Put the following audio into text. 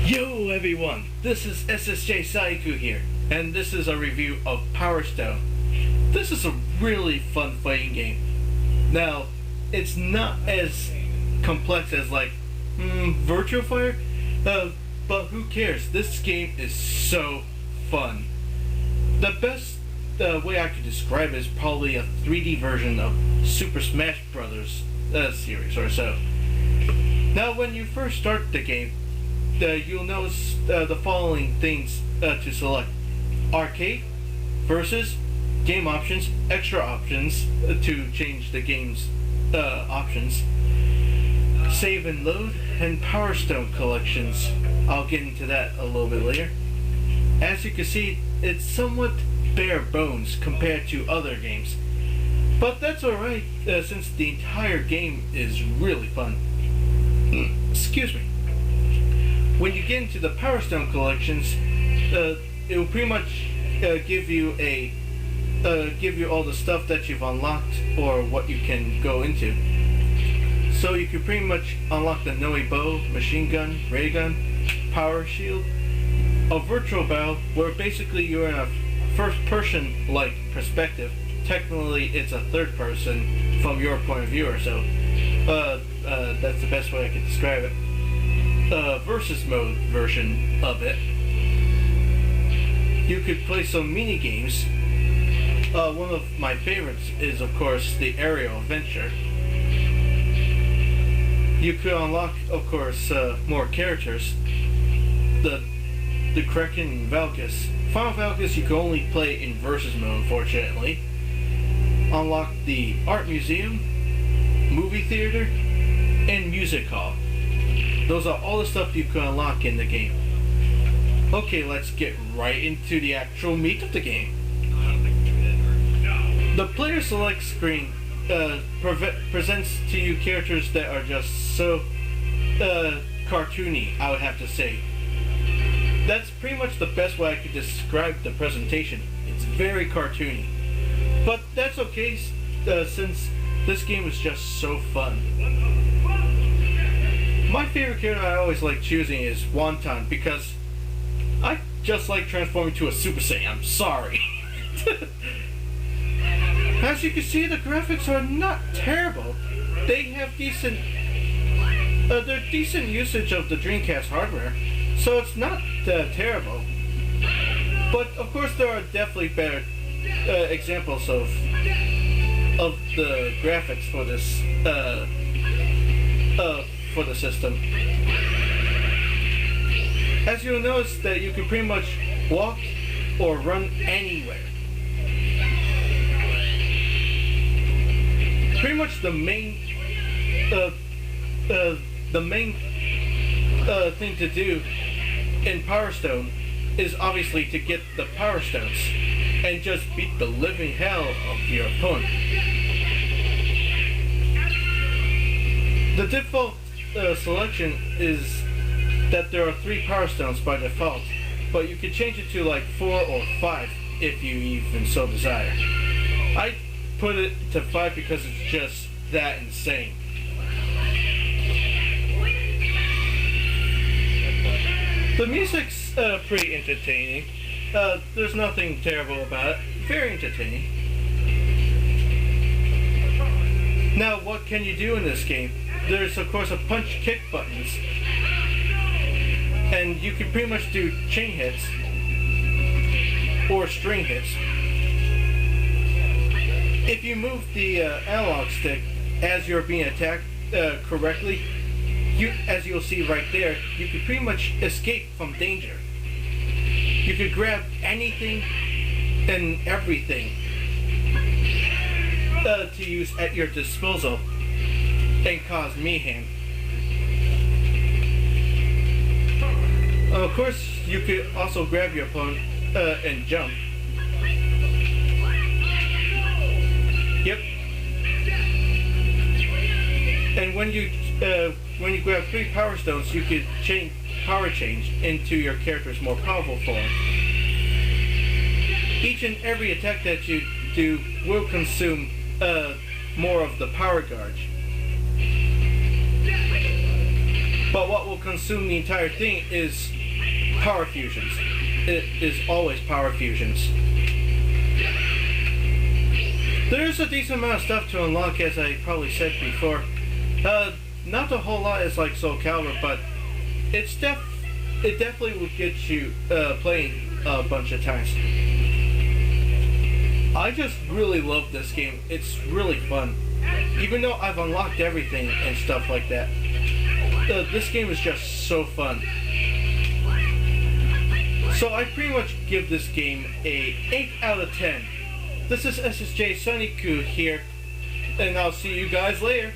Yo everyone, this is SSJ Saiku here, and this is a review of Power Stone. This is a really fun fighting game. Now, it's not as complex as like Virtua Fighter, but who cares? This game is so fun. The best way I could describe it is probably a 3D version of Super Smash Brothers series or so. Now, when you first start the game, you'll notice the following things to select: arcade, versus, game options, extra options to change the game's options, save and load, and Power Stone collections. I'll get into that a little bit later. As you can see, it's somewhat bare bones compared to other games, but that's alright since the entire game is really fun. Excuse me. When you get into the Power Stone collections, it will pretty much give you all the stuff that you've unlocked or what you can go into. So you can pretty much unlock the Noe bow, machine gun, ray gun, power shield, a virtual bow where basically you're in a first-person like perspective. Technically, it's a third person from your point of view or so. That's the best way I could describe it. Versus mode version of it. You could play some mini games. One of my favorites is, of course, the aerial adventure. You could unlock, of course, more characters. The Kraken and Valgus. Final Valgus you can only play in versus mode, unfortunately. Unlock the art museum, movie theater, and music hall. Those are all the stuff you can unlock in the game. Okay, let's get right into the actual meat of the game. The player select screen presents to you characters that are just so cartoony, I would have to say. That's pretty much the best way I could describe the presentation. It's very cartoony. But that's okay, since this game is just so fun. My favorite character I always like choosing is Wonton because I just like transforming to a Super Saiyan. I'm sorry. As you can see, the graphics are not terrible. They have they're decent usage of the Dreamcast hardware, so it's not terrible. But of course, there are definitely better examples of the graphics for this for the system. As you'll notice that you can pretty much walk or run anywhere. Pretty much the main thing to do in Power Stone is obviously to get the Power Stones and just beat the living hell of your opponent. The default selection is that there are 3 Power Stones by default, but you can change it to like 4 or 5 if you even so desire. I put it to 5 because it's just that insane. The music's pretty entertaining. There's nothing terrible about it. Very entertaining. Now, what can you do in this game? There's, of course, a punch-kick buttons. And you can pretty much do chain hits or string hits. If you move the analog stick as you're being attacked correctly, as you'll see right there, you can pretty much escape from danger. You could grab anything and everything to use at your disposal and cause mayhem. Of course, you could also grab your opponent and jump. Yep. And when you grab 3 Power Stones, you could power change into your character's more powerful form. Each and every attack that you do will consume more of the power gauge. But what will consume the entire thing is power fusions. It is always power fusions. There's a decent amount of stuff to unlock, as I probably said before. Not a whole lot as like Soul Calibur, but it definitely will get you playing a bunch of times. I just really love this game. It's really fun. Even though I've unlocked everything and stuff like that, this game is just so fun. So I pretty much give this game a 8 out of 10. This is SSJ Soniku here, and I'll see you guys later.